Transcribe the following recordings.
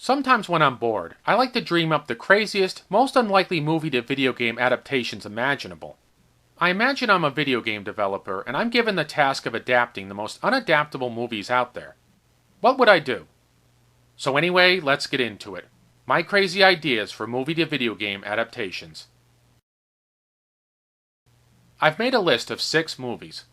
Sometimes when I'm bored, I like to dream up the craziest, most unlikely movie to video game adaptations imaginable. I imagine I'm a video game developer and I'm given the task of adapting the most unadaptable movies out there. What would I do? So anyway, let's get into it. My crazy ideas for movie to video game adaptations. I've made a list of 6 movies.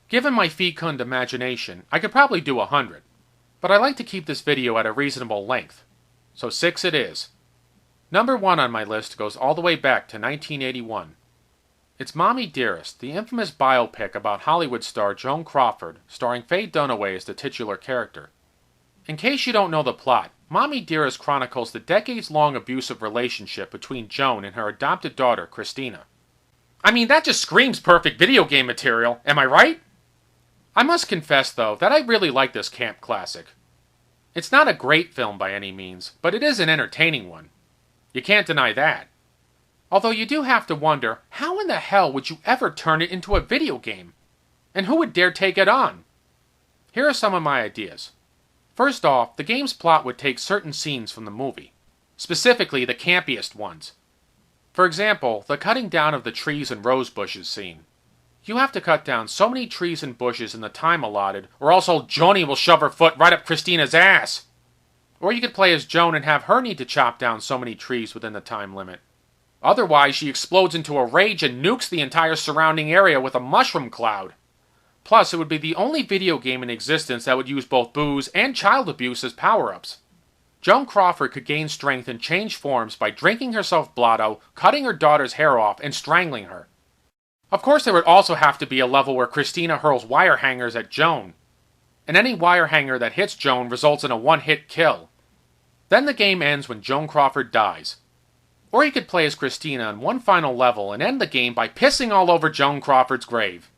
Given my fecund imagination, I could probably do 100. But I like to keep this video at a reasonable length. So 6 it is. Number 1 on my list goes all the way back to 1981. It's Mommy Dearest, the infamous biopic about Hollywood star Joan Crawford, starring Faye Dunaway as the titular character. In case you don't know the plot, Mommy Dearest chronicles the decades-long abusive relationship between Joan and her adopted daughter, Christina. I mean, that just screams perfect video game material, am I right? I must confess, though, that I really like this camp classic. It's not a great film by any means, but it is an entertaining one. You can't deny that. Although you do have to wonder, how in the hell would you ever turn it into a video game? And who would dare take it on? Here are some of my ideas. First off, the game's plot would take certain scenes from the movie. Specifically, the campiest ones. For example, the cutting down of the trees and rose bushes scene. You have to cut down so many trees and bushes in the time allotted, or else old Joni will shove her foot right up Christina's ass. Or you could play as Joan and have her need to chop down so many trees within the time limit. Otherwise, she explodes into a rage and nukes the entire surrounding area with a mushroom cloud. Plus, it would be the only video game in existence that would use both booze and child abuse as power-ups. Joan Crawford could gain strength and change forms by drinking herself blotto, cutting her daughter's hair off, and strangling her. Of course, there would also have to be a level where Christina hurls wire hangers at Joan. And any wire hanger that hits Joan results in a one-hit kill. Then the game ends when Joan Crawford dies. Or you could play as Christina on one final level and end the game by pissing all over Joan Crawford's grave.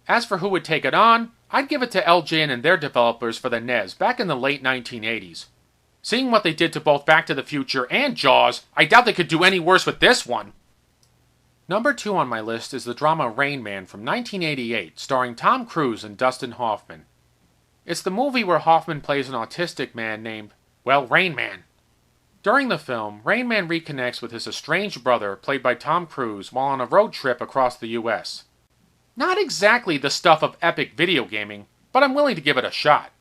As for who would take it on, I'd give it to LJN and their developers for the NES back in the late 1980s. Seeing what they did to both Back to the Future and Jaws, I doubt they could do any worse with this one. Number 2 on my list is the drama Rain Man from 1988, starring Tom Cruise and Dustin Hoffman. It's the movie where Hoffman plays an autistic man named, Rain Man. During the film, Rain Man reconnects with his estranged brother, played by Tom Cruise, while on a road trip across the US. Not exactly the stuff of epic video gaming, but I'm willing to give it a shot.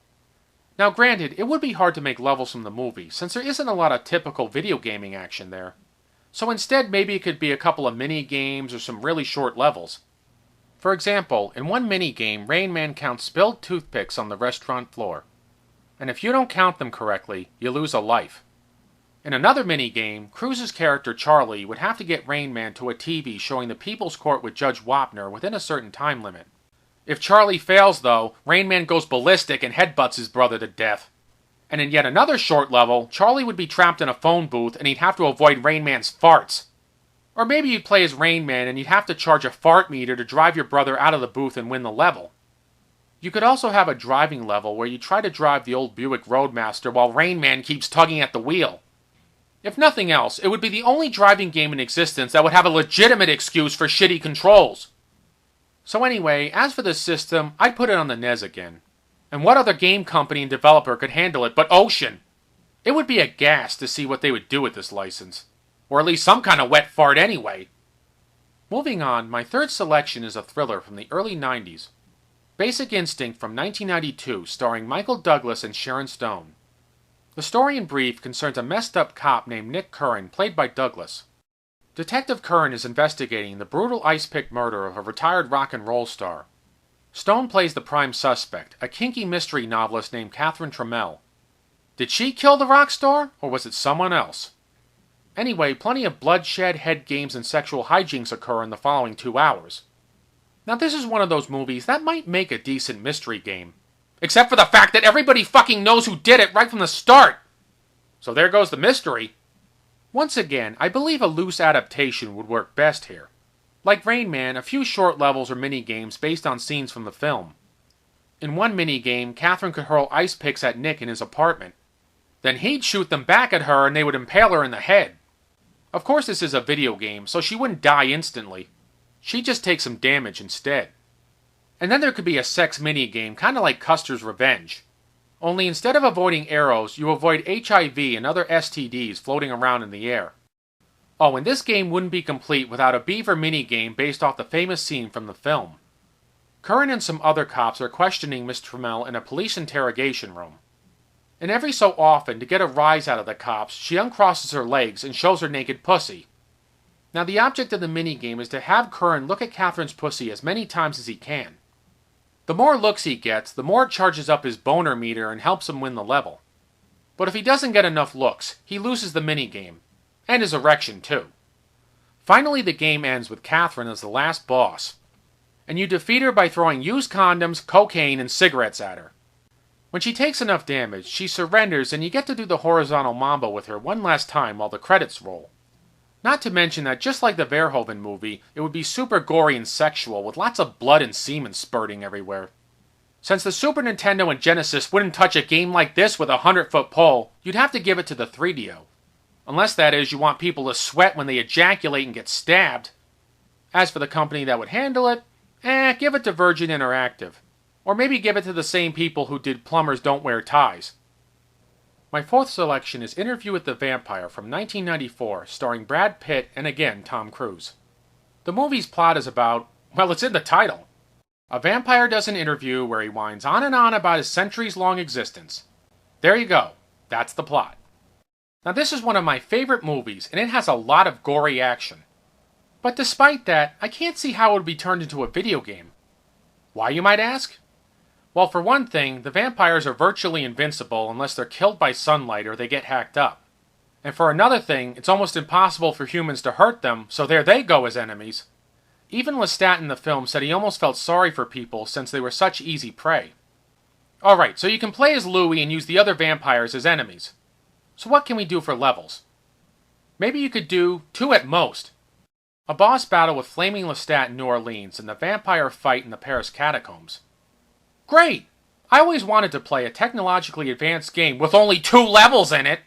Now granted, it would be hard to make levels from the movie, since there isn't a lot of typical video gaming action there. So instead, maybe it could be a couple of mini-games or some really short levels. For example, in one mini-game, Rain Man counts spilled toothpicks on the restaurant floor. And if you don't count them correctly, you lose a life. In another mini-game, Cruise's character Charlie would have to get Rain Man to a TV showing the People's Court with Judge Wapner within a certain time limit. If Charlie fails, though, Rain Man goes ballistic and headbutts his brother to death. And in yet another short level, Charlie would be trapped in a phone booth and he'd have to avoid Rain Man's farts. Or maybe you'd play as Rain Man and you'd have to charge a fart meter to drive your brother out of the booth and win the level. You could also have a driving level where you try to drive the old Buick Roadmaster while Rain Man keeps tugging at the wheel. If nothing else, it would be the only driving game in existence that would have a legitimate excuse for shitty controls. So anyway, as for this system, I'd put it on the NES again. And what other game company and developer could handle it but Ocean? It would be a gas to see what they would do with this license. Or at least some kind of wet fart anyway. Moving on, my third selection is a thriller from the early 90s. Basic Instinct from 1992, starring Michael Douglas and Sharon Stone. The story in brief concerns a messed up cop named Nick Curran, played by Douglas. Detective Curran is investigating the brutal ice-pick murder of a retired rock and roll star. Stone plays the prime suspect, a kinky mystery novelist named Catherine Trammell. Did she kill the rock star, or was it someone else? Anyway, plenty of bloodshed, head games, and sexual hijinks occur in the following 2 hours. Now this is one of those movies that might make a decent mystery game. Except for the fact that everybody fucking knows who did it right from the start! So there goes the mystery. Once again, I believe a loose adaptation would work best here. Like Rain Man, a few short levels or mini-games based on scenes from the film. In one mini-game, Catherine could hurl ice picks at Nick in his apartment. Then he'd shoot them back at her and they would impale her in the head. Of course this is a video game, so she wouldn't die instantly. She'd just take some damage instead. And then there could be a sex mini-game, kinda like Custer's Revenge. Only instead of avoiding arrows, you avoid HIV and other STDs floating around in the air. Oh, and this game wouldn't be complete without a beaver minigame based off the famous scene from the film. Curran and some other cops are questioning Miss Trammell in a police interrogation room. And every so often, to get a rise out of the cops, she uncrosses her legs and shows her naked pussy. Now the object of the minigame is to have Curran look at Catherine's pussy as many times as he can. The more looks he gets, the more it charges up his boner meter and helps him win the level. But if he doesn't get enough looks, he loses the minigame. And his erection, too. Finally, the game ends with Catherine as the last boss. And you defeat her by throwing used condoms, cocaine, and cigarettes at her. When she takes enough damage, she surrenders and you get to do the horizontal mambo with her one last time while the credits roll. Not to mention that just like the Verhoeven movie, it would be super gory and sexual with lots of blood and semen spurting everywhere. Since the Super Nintendo and Genesis wouldn't touch a game like this with a 100-foot pole, you'd have to give it to the 3DO. Unless, that is, you want people to sweat when they ejaculate and get stabbed. As for the company that would handle it, give it to Virgin Interactive. Or maybe give it to the same people who did Plumbers Don't Wear Ties. My fourth selection is Interview with the Vampire from 1994, starring Brad Pitt and again Tom Cruise. The movie's plot is about, well, it's in the title. A vampire does an interview where he whines on and on about his centuries-long existence. There you go. That's the plot. Now this is one of my favorite movies, and it has a lot of gory action. But despite that, I can't see how it would be turned into a video game. Why, you might ask? Well, for one thing, the vampires are virtually invincible unless they're killed by sunlight or they get hacked up. And for another thing, it's almost impossible for humans to hurt them, so there they go as enemies. Even Lestat in the film said he almost felt sorry for people since they were such easy prey. Alright, so you can play as Louis and use the other vampires as enemies. So what can we do for levels? Maybe you could do 2 at most. A boss battle with Flaming Lestat in New Orleans and the vampire fight in the Paris catacombs. Great! I always wanted to play a technologically advanced game with only 2 levels in it!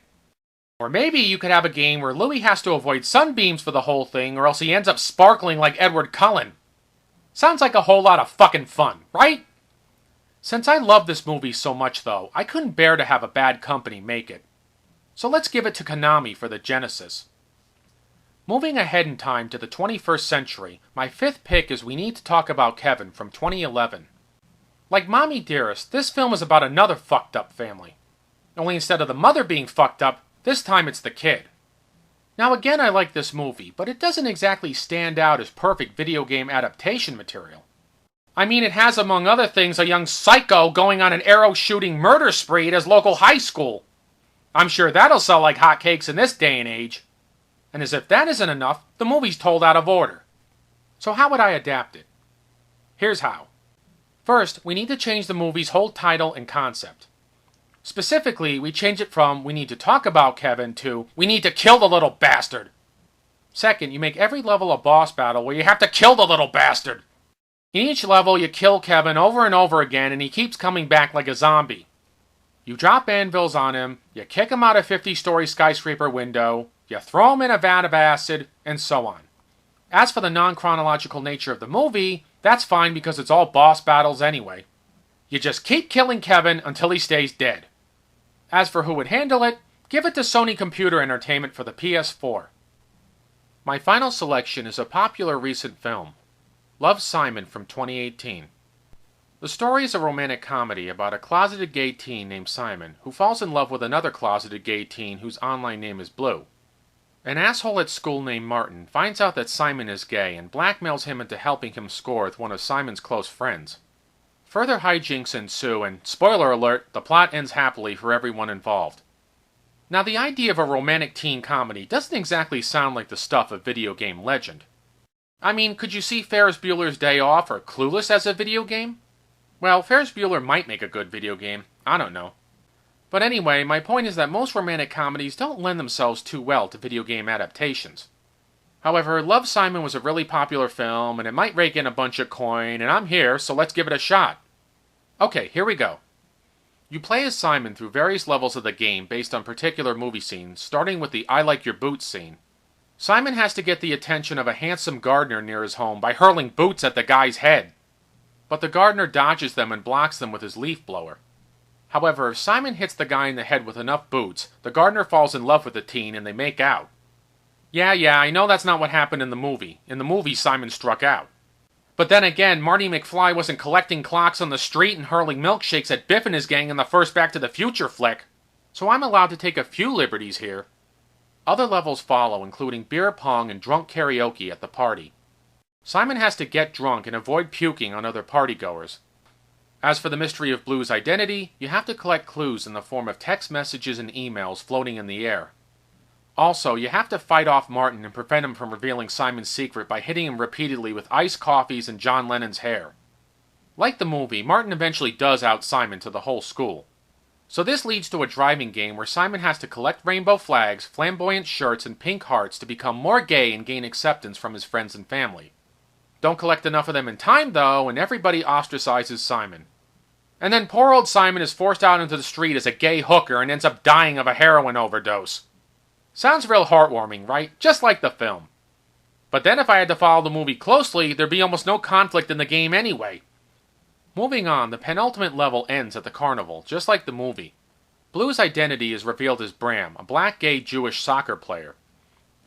Or maybe you could have a game where Louis has to avoid sunbeams for the whole thing or else he ends up sparkling like Edward Cullen. Sounds like a whole lot of fucking fun, right? Since I love this movie so much though, I couldn't bear to have a bad company make it. So let's give it to Konami for the Genesis. Moving ahead in time to the 21st century, my 5th pick is We Need to Talk About Kevin from 2011. Like Mommy Dearest, this film is about another fucked up family. Only instead of the mother being fucked up, this time it's the kid. Now again, I like this movie, but it doesn't exactly stand out as perfect video game adaptation material. I mean, it has among other things a young psycho going on an arrow-shooting murder spree at his local high school. I'm sure that'll sell like hotcakes in this day and age. And as if that isn't enough, the movie's told out of order. So how would I adapt it? Here's how. First, we need to change the movie's whole title and concept. Specifically, we change it from We Need to Talk About Kevin to We Need to Kill the Little Bastard. Second, you make every level a boss battle where you have to kill the little bastard. In each level, you kill Kevin over and over again and he keeps coming back like a zombie. You drop anvils on him, you kick him out a 50-story skyscraper window, you throw him in a vat of acid, and so on. As for the non-chronological nature of the movie, that's fine because it's all boss battles anyway. You just keep killing Kevin until he stays dead. As for who would handle it, give it to Sony Computer Entertainment for the PS4. My final selection is a popular recent film, Love, Simon from 2018. The story is a romantic comedy about a closeted gay teen named Simon who falls in love with another closeted gay teen whose online name is Blue. An asshole at school named Martin finds out that Simon is gay and blackmails him into helping him score with one of Simon's close friends. Further hijinks ensue and, spoiler alert, the plot ends happily for everyone involved. Now the idea of a romantic teen comedy doesn't exactly sound like the stuff of video game legend. I mean, could you see Ferris Bueller's Day Off or Clueless as a video game? Well, Ferris Bueller might make a good video game. I don't know. But anyway, my point is that most romantic comedies don't lend themselves too well to video game adaptations. However, Love, Simon was a really popular film, and it might rake in a bunch of coin, and I'm here, so let's give it a shot. Okay, here we go. You play as Simon through various levels of the game based on particular movie scenes, starting with the I Like Your Boots scene. Simon has to get the attention of a handsome gardener near his home by hurling boots at the guy's head. But the gardener dodges them and blocks them with his leaf blower. However, if Simon hits the guy in the head with enough boots, the gardener falls in love with the teen and they make out. Yeah, I know that's not what happened in the movie. In the movie, Simon struck out. But then again, Marty McFly wasn't collecting clocks on the street and hurling milkshakes at Biff and his gang in the first Back to the Future flick. So I'm allowed to take a few liberties here. Other levels follow, including beer pong and drunk karaoke at the party. Simon has to get drunk and avoid puking on other partygoers. As for the mystery of Blue's identity, you have to collect clues in the form of text messages and emails floating in the air. Also, you have to fight off Martin and prevent him from revealing Simon's secret by hitting him repeatedly with iced coffees and John Lennon's hair. Like the movie, Martin eventually does out Simon to the whole school. So this leads to a driving game where Simon has to collect rainbow flags, flamboyant shirts, and pink hearts to become more gay and gain acceptance from his friends and family. Don't collect enough of them in time, though, and everybody ostracizes Simon. And then poor old Simon is forced out into the street as a gay hooker and ends up dying of a heroin overdose. Sounds real heartwarming, right? Just like the film. But then if I had to follow the movie closely, there'd be almost no conflict in the game anyway. Moving on, the penultimate level ends at the carnival, just like the movie. Blue's identity is revealed as Bram, a black gay Jewish soccer player.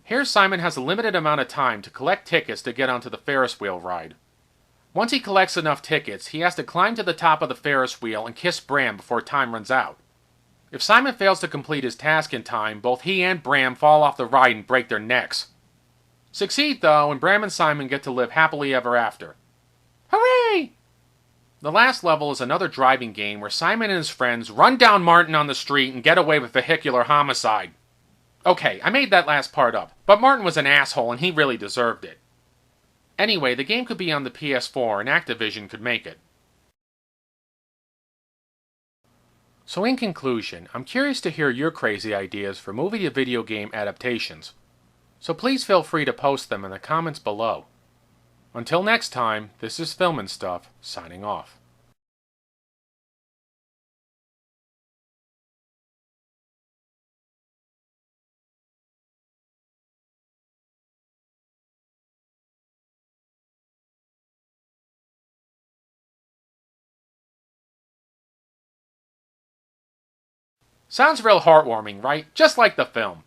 Here Simon has a limited amount of time to collect tickets to get onto the Ferris wheel ride. Once he collects enough tickets, he has to climb to the top of the Ferris wheel and kiss Bram before time runs out. If Simon fails to complete his task in time, both he and Bram fall off the ride and break their necks. Succeed, though, and Bram and Simon get to live happily ever after. Hooray! The last level is another driving game where Simon and his friends run down Martin on the street and get away with vehicular homicide. Okay, I made that last part up, but Martin was an asshole and he really deserved it. Anyway, the game could be on the PS4 and Activision could make it. So in conclusion, I'm curious to hear your crazy ideas for movie to video game adaptations. So please feel free to post them in the comments below. Until next time, this is Filmin' Stuff, signing off. Sounds real heartwarming, right? Just like the film.